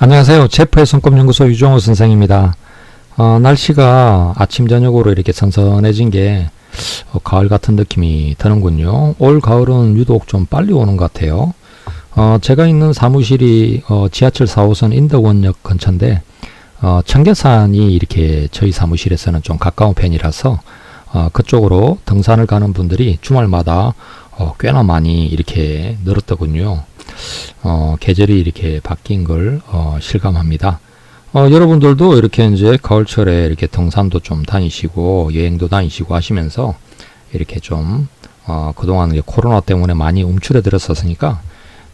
안녕하세요. 제프의 손꼽연구소 유종호 선생입니다. 날씨가 아침 저녁으로 이렇게 선선해진 게 가을 같은 느낌이 드는군요. 올 가을은 유독 좀 빨리 오는 것 같아요. 제가 있는 사무실이 지하철 4호선 인덕원역 근처인데 청계산이 이렇게 저희 사무실에서는 좀 가까운 편이라서 그쪽으로 등산을 가는 분들이 주말마다 꽤나 많이 이렇게 늘었더군요. 계절이 이렇게 바뀐 걸 실감합니다. 여러분들도 이렇게 이제 가을철에 이렇게 등산도 좀 다니시고 여행도 다니시고 하시면서 이렇게 좀 그동안 이제 코로나 때문에 많이 움츠러들었었으니까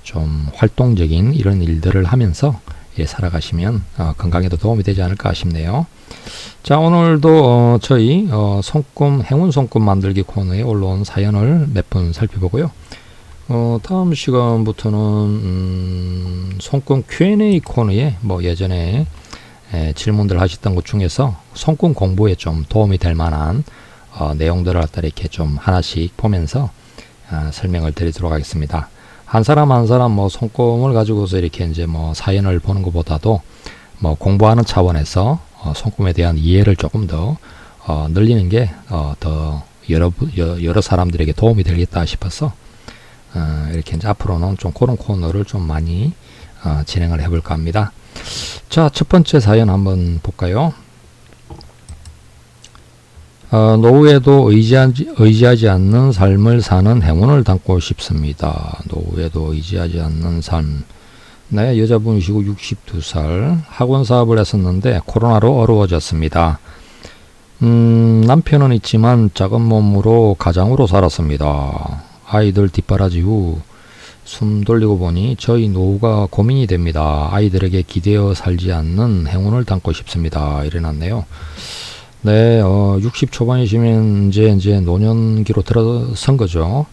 좀 활동적인 이런 일들을 하면서 살아가시면 건강에도 도움이 되지 않을까 싶네요. 자, 오늘도 저희 행운 손금 만들기 코너에 올라온 사연을 몇 분 살펴보고요. 다음 시간부터는 손금 Q&A 코너에 예전에 질문들 하셨던 것 중에서 손금 공부에 좀 도움이 될 만한 내용들을 갖다 이렇게 좀 하나씩 보면서 설명을 드리도록 하겠습니다. 한 사람 한 사람 손금을 가지고서 이렇게 이제 사연을 보는 것보다도 공부하는 차원에서 손금에 대한 이해를 조금 더 늘리는 게 더 여러 사람들에게 도움이 되겠다 싶어서 이렇게 이제 앞으로는 좀 그런 코너를 좀 많이 진행을 해볼까 합니다. 자, 첫 번째 사연 한번 볼까요? 노후에도 의지하지 않는 삶을 사는 행운을 담고 싶습니다. 노후에도 의지하지 않는 삶. 네, 여자분이시고 62살. 학원 사업을 했었는데 코로나로 어려워졌습니다. 남편은 있지만 작은 몸으로 가장으로 살았습니다. 아이들 뒷바라지 후 숨 돌리고 보니 저희 노후가 고민이 됩니다. 아이들에게 기대어 살지 않는 행운을 담고 싶습니다. 이래놨네요. 네, 60 초반이시면 이제 노년기로 들어선 거죠.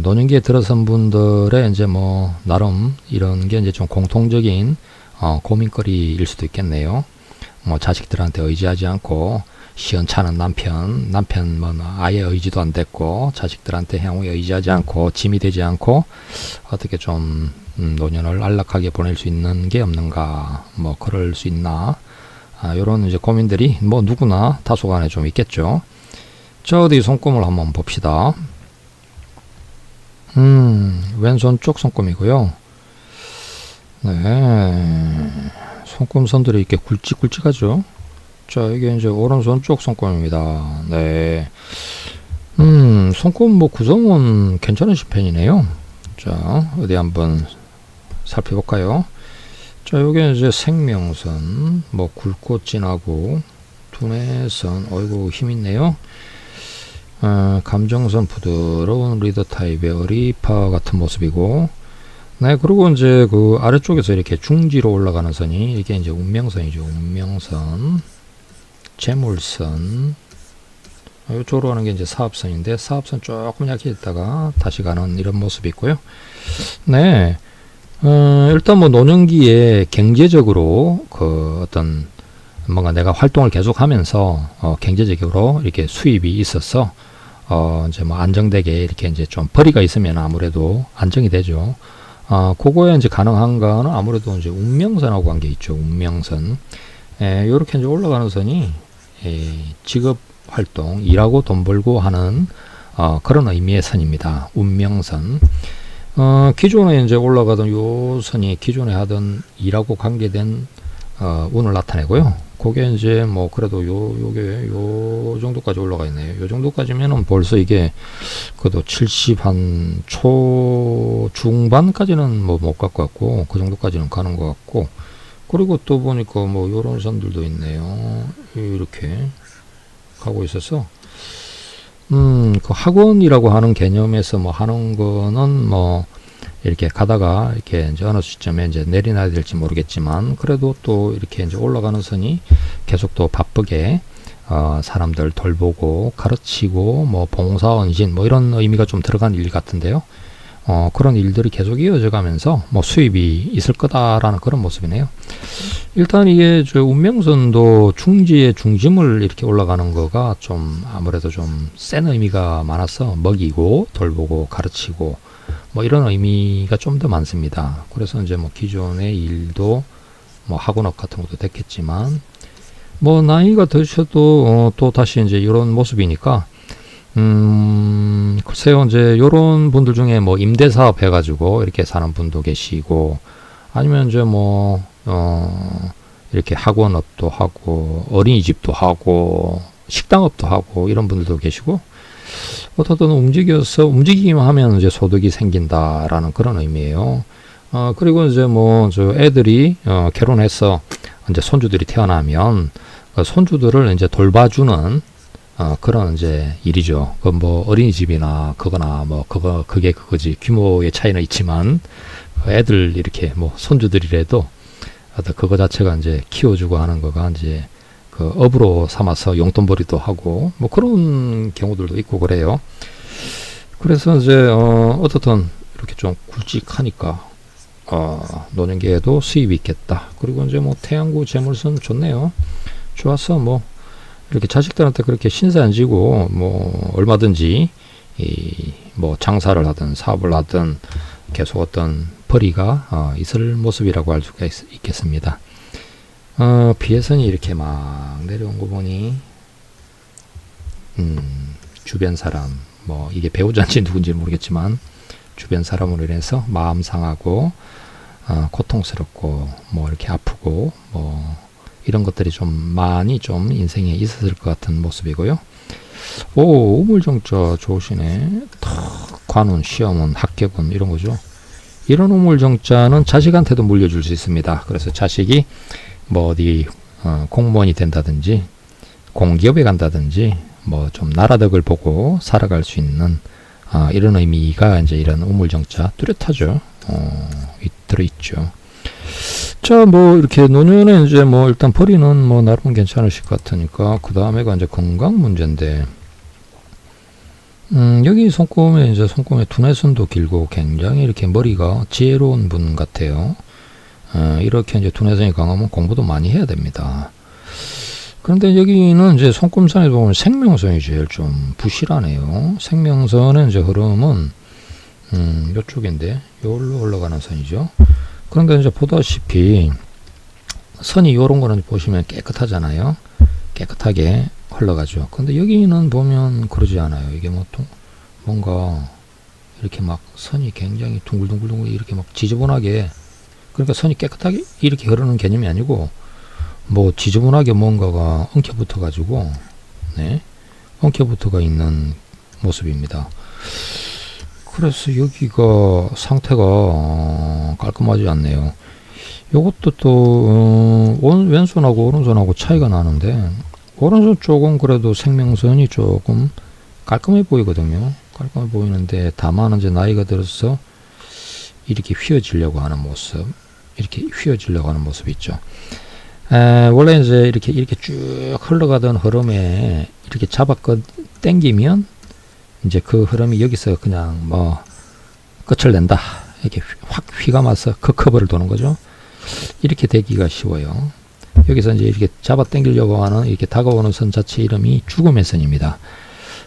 노년기에 들어선 분들의 이제 나름 이런 게 이제 좀 공통적인 고민거리일 수도 있겠네요. 자식들한테 의지하지 않고 시원찮은 남편 아예 의지도 안 됐고 자식들한테 향후에 의지하지 않고 짐이 되지 않고 어떻게 좀 노년을 안락하게 보낼 수 있는 게 없는가, 그럴 수 있나, 요런 이제 고민들이 누구나 다소간에 좀 있겠죠. 자, 어디 손금을 한번 봅시다. 왼손 쪽 손금이고요. 네, 손금 선들이 이렇게 굵직굵직하죠. 자, 이게 이제 오른손 쪽 손금입니다. 네. 손금 구성은 괜찮으신 편이네요. 자, 어디 한번 살펴볼까요? 자, 요게 이제 생명선, 굵고 진하고, 두뇌선, 어이구, 힘있네요. 감정선 부드러운 리더 타입의 어리파 같은 모습이고, 네, 그리고 이제 그 아래쪽에서 이렇게 중지로 올라가는 선이, 이게 이제 운명선이죠. 운명선. 재물선, 이쪽으로 가는 게 이제 사업선인데 사업선 조금 약해졌다가 다시 가는 이런 모습이 있고요. 네, 일단 노년기에 경제적으로 어떤 뭔가 내가 활동을 계속하면서 경제적으로 이렇게 수입이 있어서 이제 안정되게 이렇게 이제 좀 벌이가 있으면 아무래도 안정이 되죠. 그거에 이제 가능한 거는 아무래도 이제 운명선하고 관계 있죠. 운명선. 요렇게 이제 올라가는 선이 직업 활동, 일하고 돈 벌고 하는 그런 의미의 선입니다. 운명선. 기존에 이제 올라가던 요 선이 기존에 하던 일하고 관계된 운을 나타내고요. 그게 이제 그래도 요게 요 정도까지 올라가 있네요. 요 정도까지면은 벌써 이게 그래도 70 한 중반까지는 못 갈 것 같고, 그 정도까지는 가는 것 같고, 그리고 또 보니까 요런 선들도 있네요. 이렇게 가고 있어서 그 학원이라고 하는 개념에서 하는 거는 이렇게 가다가 이렇게 이제 어느 시점에 이제 내려놔야 될지 모르겠지만, 그래도 또 이렇게 이제 올라가는 선이 계속 또 바쁘게 사람들 돌보고 가르치고 봉사언신 이런 의미가 좀 들어간 일 같은데요. 그런 일들이 계속 이어져 가면서 수입이 있을 거다라는 그런 모습이네요. 일단 이게 운명선도 중지의 중심을 이렇게 올라가는 거가 좀 아무래도 좀 센 의미가 많아서 먹이고 돌보고 가르치고 이런 의미가 좀 더 많습니다. 그래서 이제 기존의 일도 뭐 학원업 같은 것도 됐겠지만, 뭐 나이가 드셔도 또 다시 이제 이런 모습이니까, 글쎄요, 이제 요런 분들 중에 뭐 임대사업 해가지고 이렇게 사는 분도 계시고, 아니면 이제 뭐 이렇게 학원업도 하고 어린이집도 하고 식당업도 하고 이런 분들도 계시고, 어떻든 움직이기만 하면 이제 소득이 생긴다라는 그런 의미예요. 그리고 이제 뭐 저 애들이 결혼해서 이제 손주들이 태어나면 손주들을 이제 돌봐주는 그런 이제 일이죠. 그 뭐 어린이집이나 그거나 뭐 그게 그거지. 규모의 차이는 있지만 애들 이렇게 뭐 손주들이라도 그거 자체가 이제 키워주고 하는 거가 이제 그 업으로 삼아서 용돈벌이도 하고 뭐 그런 경우들도 있고 그래요. 그래서 이제 어떻든 이렇게 좀 굵직하니까 노년기에도 수입이 있겠다. 그리고 이제 뭐 태양구 재물선 좋네요. 좋아서 뭐 이렇게 자식들한테 그렇게 신세 안 지고 뭐 얼마든지 뭐 장사를 하든 사업을 하든 계속 어떤 벌이가 있을 모습이라고 할 수가 있겠습니다. 비해선이 이렇게 막 내려온 거 보니 주변 사람 뭐 이게 배우자인지 누군지 모르겠지만 주변 사람으로 인해서 마음 상하고 고통스럽고 뭐 이렇게 아프고 뭐 이런 것들이 좀 많이 좀 인생에 있었을 것 같은 모습이고요. 오, 우물정자 좋으시네. 관운, 시험운, 합격운 이런 거죠. 이런 우물정자는 자식한테도 물려줄 수 있습니다. 그래서 자식이 뭐 어디 공무원이 된다든지 공기업에 간다든지 뭐 좀 나라덕을 보고 살아갈 수 있는 이런 의미가 이제 이런 우물정자 뚜렷하죠. 들어있죠. 자, 뭐 이렇게 노년에 이제 뭐 일단 벌이는 뭐 나름 괜찮으실 것 같으니까 그 다음에가 이제 건강 문제인데, 여기 손금에 이제 손금에 두뇌선도 길고 굉장히 이렇게 머리가 지혜로운 분 같아요. 이렇게 이제 두뇌선이 강하면 공부도 많이 해야 됩니다. 그런데 여기는 이제 손금선에 보면 생명선이 제일 좀 부실하네요. 생명선의 이제 흐름은 요쪽인데 여기로 올라가는 선이죠. 그런데 이제 보다시피 선이 요런 거는 보시면 깨끗하잖아요. 깨끗하게 흘러가죠. 근데 여기는 보면 그러지 않아요. 이게 뭐 뭔가 이렇게 막 선이 굉장히 둥글둥글둥글 이렇게 막 지저분하게, 그러니까 선이 깨끗하게 이렇게 흐르는 개념이 아니고 뭐 지저분하게 뭔가가 엉켜붙어 가지고 엉켜붙어가 있는 모습입니다. 그래서 여기가 상태가 깔끔하지 않네요. 요것도 또 왼손하고 오른손하고 차이가 나는데, 오른손 쪽은 그래도 생명선이 조금 깔끔해 보이거든요. 깔끔해 보이는데 다만 이제 나이가 들어서 이렇게 휘어지려고 하는 모습, 이렇게 휘어지려고 하는 모습이 있죠. 원래 이제 이렇게 쭉 흘러가던 흐름에 이렇게 잡아 당기면 이제 그 흐름이 여기서 그냥 뭐 끝을 낸다, 이렇게 확 휘감아서 그 커브를 도는 거죠. 이렇게 되기가 쉬워요. 여기서 이제 이렇게 잡아 당기려고 하는 이렇게 다가오는 선 자체 이름이 죽음의 선입니다.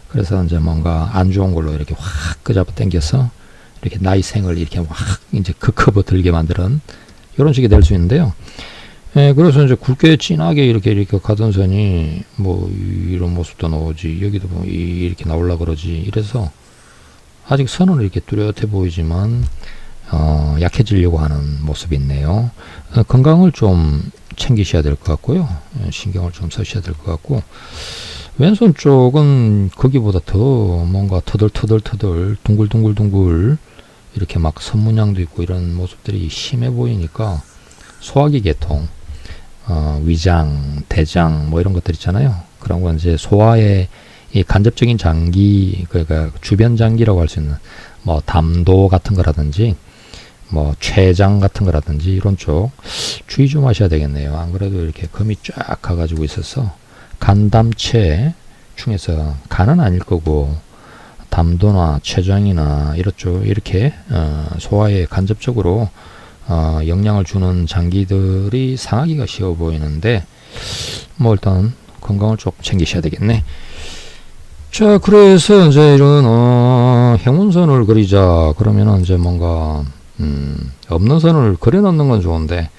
그래서 이제 뭔가 안 좋은 걸로 이렇게 확 그 잡아 당겨서 이렇게 나의 생을 이렇게 확 이제 그 커브 들게 만드는 이런 식이 될 수 있는데요. 그래서 이제 굵게 진하게 이렇게 가던 선이 뭐 이런 모습도 나오지, 여기도 보면 이렇게 나오려 그러지. 이래서 아직 선은 이렇게 뚜렷해 보이지만 약해지려고 하는 모습이 있네요. 건강을 좀 챙기셔야 될 것 같고요. 신경을 좀 쓰셔야 될 것 같고, 왼손 쪽은 거기보다 더 뭔가 터덜터덜 둥글둥글둥글 이렇게 막 선문양도 있고 이런 모습들이 심해 보이니까 소화기 계통, 위장, 대장 뭐 이런 것들 있잖아요. 그런 건 이제 소화의 이 간접적인 장기, 그러니까 주변 장기라고 할 수 있는 뭐 담도 같은 거라든지 뭐 췌장 같은 거라든지 이런 쪽 주의 좀 하셔야 되겠네요. 안 그래도 이렇게 금이 쫙 가가지고 있어서 간담체 중에서 간은 아닐 거고 담도나 췌장이나 이런 쪽 이렇게 소화에 간접적으로 영향을 주는 장기들이 상하기가 쉬워 보이는데, 뭐 일단 건강을 좀 챙기셔야 되겠네. 자, 그래서 이제 이런 행운선을 그리자 그러면은 이제 뭔가 없는 선을 그려놓는 건 좋은데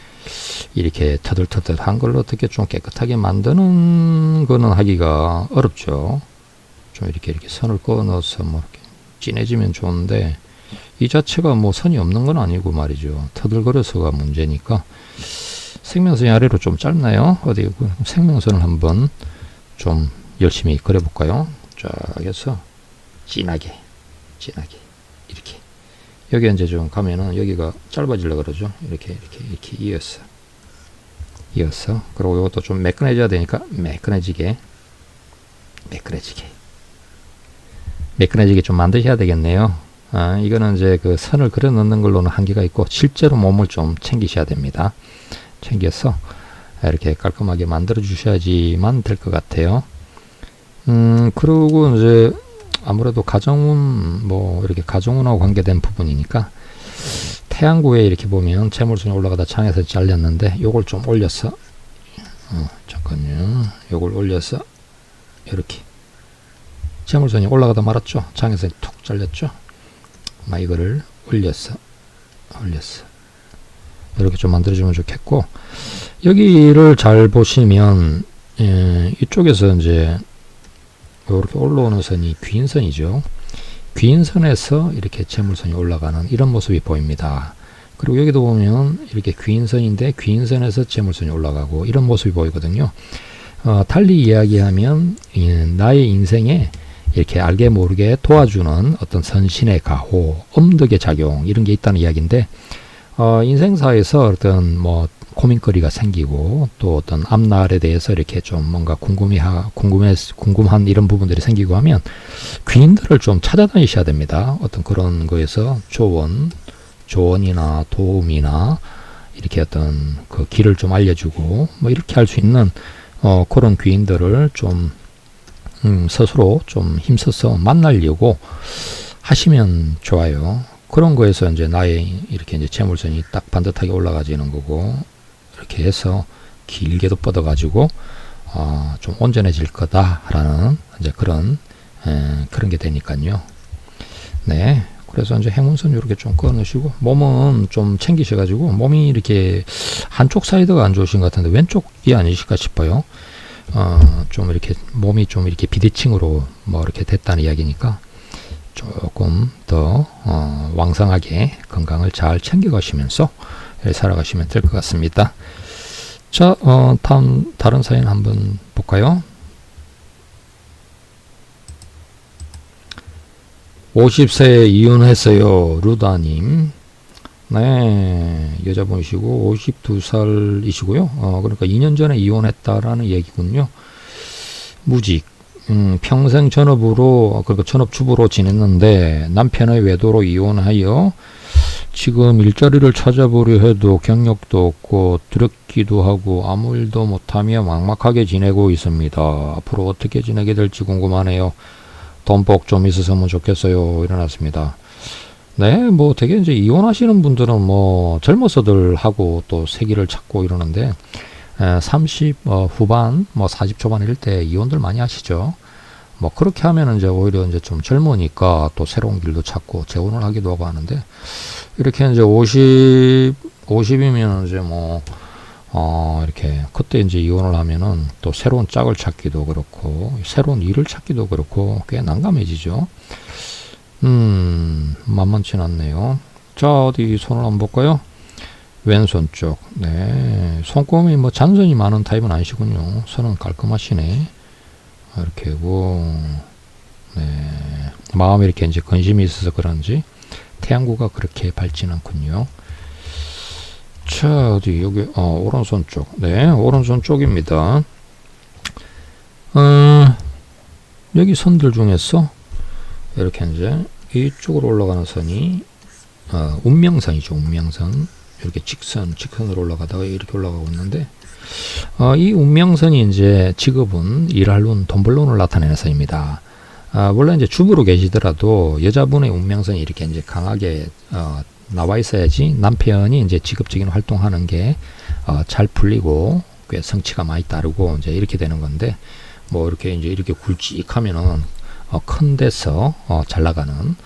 이렇게 터들터들한 걸로 어떻게 좀 깨끗하게 만드는 거는 하기가 어렵죠. 좀 이렇게 선을 꺼 넣어서 뭐 이렇게 진해지면 좋은데, 이 자체가 뭐 선이 없는 건 아니고 말이죠. 터들거려서가 문제니까. 생명선이 아래로 좀 짧나요? 어디 생명선을 한번 좀 열심히 그려볼까요? 쫙 해서 진하게 이렇게. 여기 이제 좀 가면은 여기가 짧아지려고 그러죠. 이렇게 이어서. 그리고 이것도 좀 매끈해져야 되니까 매끈해지게 좀 만드셔야 되겠네요. 이거는 이제 그 선을 그려 넣는 걸로는 한계가 있고, 실제로 몸을 좀 챙기셔야 됩니다. 챙겨서 이렇게 깔끔하게 만들어 주셔야지만 될 것 같아요. 그리고 이제 아무래도 가정운, 뭐 이렇게 가정운하고 관계된 부분이니까, 태양구에 이렇게 보면 재물선이 올라가다 장에서 잘렸는데, 요걸 좀 올려서, 잠깐요. 요걸 올려서 이렇게 재물선이 올라가다 말았죠. 장에서 툭 잘렸죠. 이거를 올렸어 이렇게 좀 만들어주면 좋겠고, 여기를 잘 보시면 이쪽에서 이제 이렇게 올라오는 선이 귀인선이죠. 귀인선에서 이렇게 재물선이 올라가는 이런 모습이 보입니다. 그리고 여기도 보면 이렇게 귀인선인데 귀인선에서 재물선이 올라가고 이런 모습이 보이거든요. 달리 이야기하면 나의 인생에 이렇게 알게 모르게 도와주는 어떤 선신의 가호, 엄덕의 작용, 이런 게 있다는 이야기인데, 인생사에서 어떤 뭐 고민거리가 생기고, 또 어떤 앞날에 대해서 이렇게 좀 뭔가 궁금한 이런 부분들이 생기고 하면 귀인들을 좀 찾아다니셔야 됩니다. 어떤 그런 거에서 조언이나 도움이나 이렇게 어떤 그 길을 좀 알려주고 뭐 이렇게 할 수 있는 그런 귀인들을 좀 스스로 좀 힘써서 만나려고 하시면 좋아요. 그런 거에서 이제 나의 이렇게 이제 재물선이 딱 반듯하게 올라가지는 거고, 이렇게 해서 길게도 뻗어가지고 좀 온전해질 거다라는 이제 그런 게 되니까요. 네. 그래서 이제 행운선 이렇게 좀 꺼놓으시고, 몸은 좀 챙기셔가지고, 몸이 이렇게 한쪽 사이드가 안 좋으신 것 같은데 왼쪽이 아니실까 싶어요. 좀 이렇게 몸이 좀 이렇게 비대칭으로 뭐 이렇게 됐다는 이야기니까 조금 더 왕성하게 건강을 잘 챙겨가시면서 살아가시면 될 것 같습니다. 자, 다른 사연 한번 볼까요? 50세에 이혼했어요. 루다님. 네, 여자분이시고 52살이시고요. 그러니까 2년 전에 이혼했다라는 얘기군요. 무직, 평생 전업으로, 그러니까 전업주부로 지냈는데 남편의 외도로 이혼하여 지금 일자리를 찾아보려 해도 경력도 없고 두렵기도 하고 아무 일도 못하며 막막하게 지내고 있습니다. 앞으로 어떻게 지내게 될지 궁금하네요. 돈복 좀 있었으면 좋겠어요. 일어났습니다. 네, 뭐 되게 이제 이혼하시는 분들은 뭐 젊어서들 하고 또 세기를 찾고 이러는데 30 후반, 뭐 40 초반 이럴 때 이혼들 많이 하시죠. 뭐 그렇게 하면은 이제 오히려 이제 좀 젊으니까 또 새로운 길도 찾고 재혼을 하기도 하고 하는데, 이렇게 이제 50이면 이제 뭐 이렇게 그때 이제 이혼을 하면은 또 새로운 짝을 찾기도 그렇고 새로운 일을 찾기도 그렇고 꽤 난감해지죠. 만만치 않네요. 자, 어디 손을 한번 볼까요? 왼손 쪽. 네, 손금이 뭐 잔손이 많은 타입은 아니시군요. 손은 깔끔하시네. 이렇게 하고, 네, 마음에 이렇게 이제 근심이 있어서 그런지 태양구가 그렇게 밝진 않군요. 자, 어디 여기 오른손 쪽. 네, 오른손 쪽입니다. 여기 선들 중에서 이렇게 이제 이쪽으로 올라가는 선이 운명선이죠. 운명선. 이렇게 직선으로 올라가다가 이렇게 올라가고 있는데, 이 운명선이 이제 직업은 일할 운, 돈 벌 운을 나타내는 선입니다. 원래 이제 주부로 계시더라도 여자분의 운명선이 이렇게 이제 강하게 나와 있어야지 남편이 이제 직업적인 활동하는 게 잘 풀리고 꽤 성취가 많이 따르고 이제 이렇게 되는 건데, 뭐 이렇게 이제 이렇게 굵직하면은 큰 데서 잘 나가는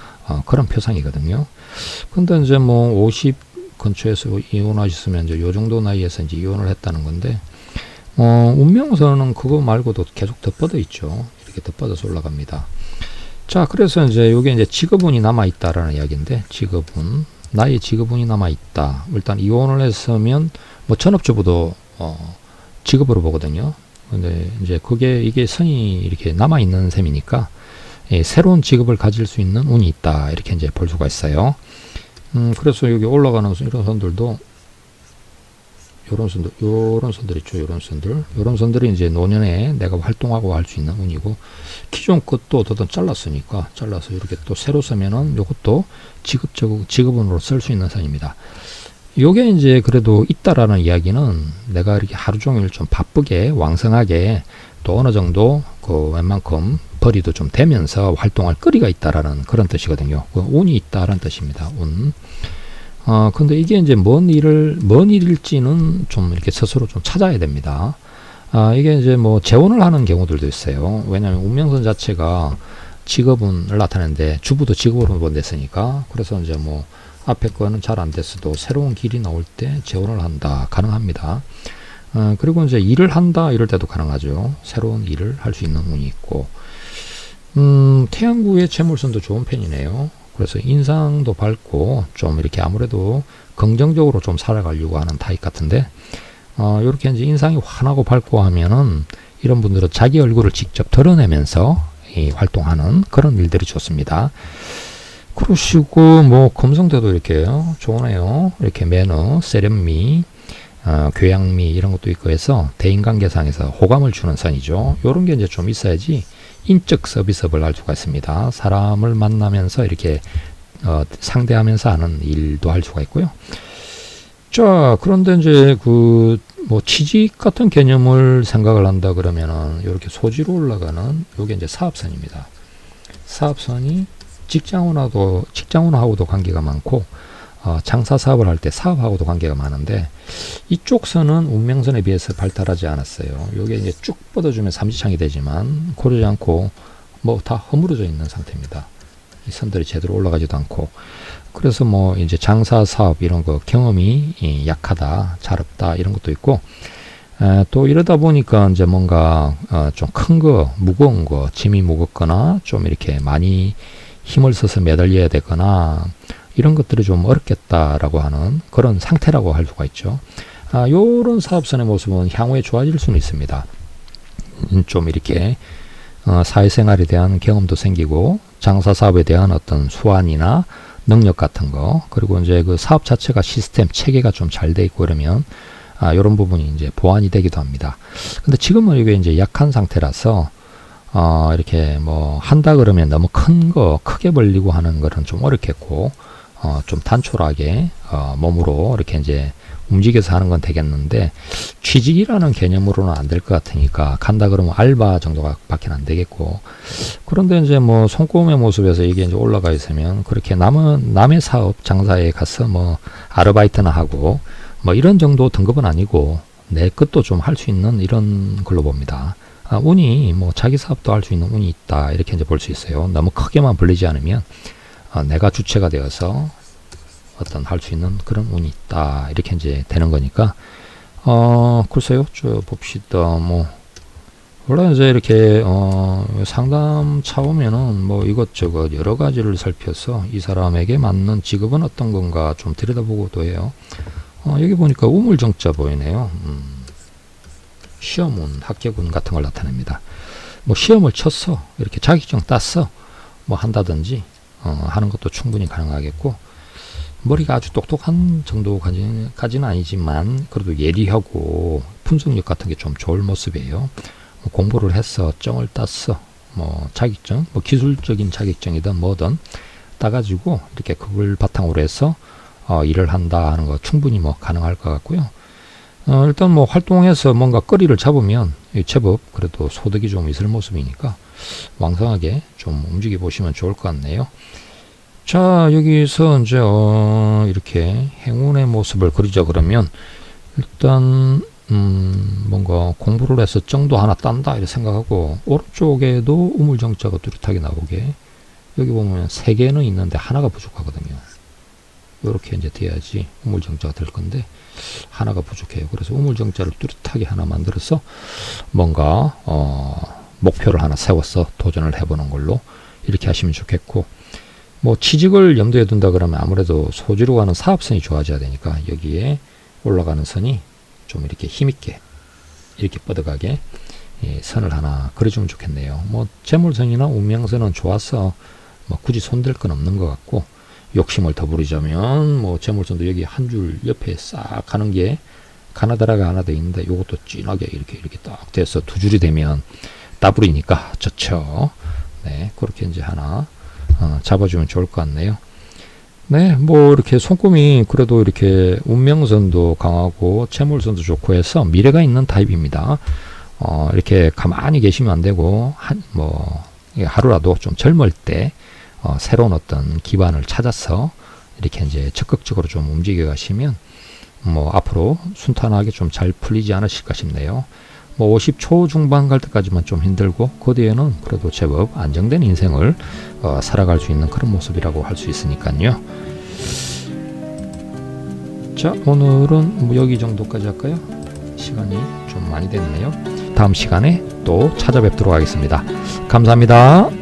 그런 표상이거든요. 근데 이제 뭐 50 근처에서 이혼하셨으면 이제 요 정도 나이에서 이제 이혼을 했다는 건데, 운명선은 그거 말고도 계속 덧뻗어 있죠. 이렇게 덧뻗어서 올라갑니다. 자, 그래서 이제 요게 이제 직업운이 남아있다라는 이야기인데, 직업운, 나의 직업운이 남아있다. 일단 이혼을 했으면, 뭐 전업주부도, 직업으로 보거든요. 근데 이제 이게 선이 이렇게 남아있는 셈이니까, 예, 새로운 직업을 가질 수 있는 운이 있다. 이렇게 이제 볼 수가 있어요. 그래서 여기 올라가는 이런 선들도, 요런 선들 있죠. 요런 선들이 이제 노년에 내가 활동하고 할 수 있는 운이고, 기존 것도 어떻든 잘라서 이렇게 또 새로 쓰면은 요것도 직업운으로 쓸 수 있는 선입니다. 요게 이제 그래도 있다라는 이야기는 내가 이렇게 하루 종일 좀 바쁘게 왕성하게 또 어느 정도 그 웬만큼 벌이도 좀 되면서 활동할 거리가 있다라는 그런 뜻이거든요. 그 운이 있다라는 뜻입니다. 운. 근데 이게 이제 뭔 일일지는 좀 이렇게 스스로 좀 찾아야 됩니다. 이게 이제 뭐 재혼을 하는 경우들도 있어요. 왜냐하면 운명선 자체가 직업운을 나타내는데 주부도 직업으로 본댔으니까, 그래서 이제 뭐 앞에 거는 잘 안 됐어도 새로운 길이 나올 때 재혼을 한다. 가능합니다. 그리고 이제 일을 한다 이럴 때도 가능하죠. 새로운 일을 할 수 있는 운이 있고, 태양구의 재물선도 좋은 편이네요. 그래서 인상도 밝고 좀 이렇게 아무래도 긍정적으로 좀 살아가려고 하는 타입 같은데, 이렇게 이제 인상이 환하고 밝고 하면은 이런 분들은 자기 얼굴을 직접 드러내면서 활동하는 그런 일들이 좋습니다. 그러시고 뭐 금성대도 이렇게 좋으네요. 이렇게 매너, 세련미, 교양미 이런 것도 있고 해서 대인관계상에서 호감을 주는 선이죠. 이런 게 이제 좀 있어야지 인적 서비스업을 할 수가 있습니다. 사람을 만나면서 이렇게 상대하면서 하는 일도 할 수가 있고요. 자, 그런데 이제 그 뭐 취직 같은 개념을 생각을 한다 그러면은 이렇게 소지로 올라가는 요게 이제 사업선입니다. 사업선이 직장운하고도 관계가 많고, 장사 사업을 할 때 사업하고도 관계가 많은데, 이쪽 선은 운명선에 비해서 발달하지 않았어요. 요게 이제 쭉 뻗어주면 삼지창이 되지만 고르지 않고 뭐 다 허물어져 있는 상태입니다. 이 선들이 제대로 올라가지도 않고, 그래서 뭐 이제 장사 사업 이런 거 경험이 약하다, 잘 없다 이런 것도 있고, 또 이러다 보니까 이제 뭔가 좀 큰 거, 무거운 거, 짐이 무겁거나 좀 이렇게 많이 힘을 써서 매달려야 되거나 이런 것들이 좀 어렵겠다라고 하는 그런 상태라고 할 수가 있죠. 요런 사업선의 모습은 향후에 좋아질 수는 있습니다. 좀 이렇게 사회생활에 대한 경험도 생기고 장사 사업에 대한 어떤 수완이나 능력 같은 거, 그리고 이제 그 사업 자체가 시스템 체계가 좀 잘 돼 있고 그러면 이런 부분이 이제 보완이 되기도 합니다. 근데 지금은 이게 이제 약한 상태라서 이렇게 뭐 한다 그러면 너무 큰 거 크게 벌리고 하는 거는 좀 어렵겠고, 좀 단촐하게 몸으로 이렇게 이제 움직여서 하는 건 되겠는데, 취직이라는 개념으로는 안 될 것 같으니까 간다 그러면 알바 정도가 밖에 안 되겠고, 그런데 이제 뭐 손꼽음의 모습에서 이게 이제 올라가 있으면 그렇게 남의 사업 장사에 가서 뭐 아르바이트나 하고 뭐 이런 정도 등급은 아니고 내 것도 좀 할 수 있는 이런 걸로 봅니다. 운이 뭐 자기 사업도 할 수 있는 운이 있다 이렇게 이제 볼 수 있어요. 너무 크게만 벌리지 않으면 내가 주체가 되어서 어떤 할 수 있는 그런 운이 있다 이렇게 이제 되는 거니까, 글쎄요, 봅시다. 뭐 원래 이제 이렇게 상담 차오면은 뭐 이것저것 여러 가지를 살펴서 이 사람에게 맞는 직업은 어떤 건가 좀 들여다보고도 해요. 여기 보니까 우물정자 보이네요. 시험운, 합격운 같은 걸 나타냅니다. 뭐 시험을 쳤어, 이렇게 자격증 땄어, 뭐 한다든지 하는 것도 충분히 가능하겠고, 머리가 아주 똑똑한 정도까지는 아니지만 그래도 예리하고 분석력 같은 게 좀 좋을 모습이에요. 뭐 공부를 했어, 정을 땄어, 뭐 자격증, 뭐 기술적인 자격증이든 뭐든 따가지고 이렇게 그걸 바탕으로 해서 일을 한다 하는 거 충분히 뭐 가능할 것 같고요. 일단 뭐 활동해서 뭔가 거리를 잡으면 제법 그래도 소득이 좀 있을 모습이니까 왕성하게 좀 움직여 보시면 좋을 것 같네요. 자, 여기서 이제 이렇게 행운의 모습을 그리자 그러면 일단 뭔가 공부를 해서 정도 하나 딴다 이렇게 생각하고, 오른쪽에도 우물정자가 뚜렷하게 나오게, 여기 보면 3개는 있는데 하나가 부족하거든요. 이렇게 이제 돼야지 우물정자가 될 건데 하나가 부족해요. 그래서 우물정자를 뚜렷하게 하나 만들어서 뭔가 목표를 하나 세워서 도전을 해보는 걸로 이렇게 하시면 좋겠고, 뭐 취직을 염두에 둔다 그러면 아무래도 소지로 가는 사업선이 좋아져야 되니까 여기에 올라가는 선이 좀 이렇게 힘있게 이렇게 뻗어가게 선을 하나 그려주면 좋겠네요. 뭐 재물선이나 운명선은 좋아서 뭐 굳이 손댈 건 없는 것 같고, 욕심을 더 부리자면 뭐 재물선도 여기 한 줄 옆에 싹 가는 게 가나다라가 하나 돼 있는데 요것도 진하게 이렇게 딱 돼서 두 줄이 되면 따블이니까 좋죠. 네, 그렇게 이제 하나 잡아주면 좋을 것 같네요. 네, 뭐 이렇게 손금이 그래도 이렇게 운명선도 강하고 재물선도 좋고 해서 미래가 있는 타입입니다. 이렇게 가만히 계시면 안 되고 하루라도 좀 젊을 때 새로운 어떤 기반을 찾아서 이렇게 이제 적극적으로 좀 움직여 가시면 뭐 앞으로 순탄하게 좀 잘 풀리지 않으실까 싶네요. 뭐 50 초중반 갈 때까지만 좀 힘들고 그 뒤에는 그래도 제법 안정된 인생을 살아갈 수 있는 그런 모습이라고 할 수 있으니까요. 자, 오늘은 뭐 여기 정도까지 할까요? 시간이 좀 많이 됐네요. 다음 시간에 또 찾아뵙도록 하겠습니다. 감사합니다.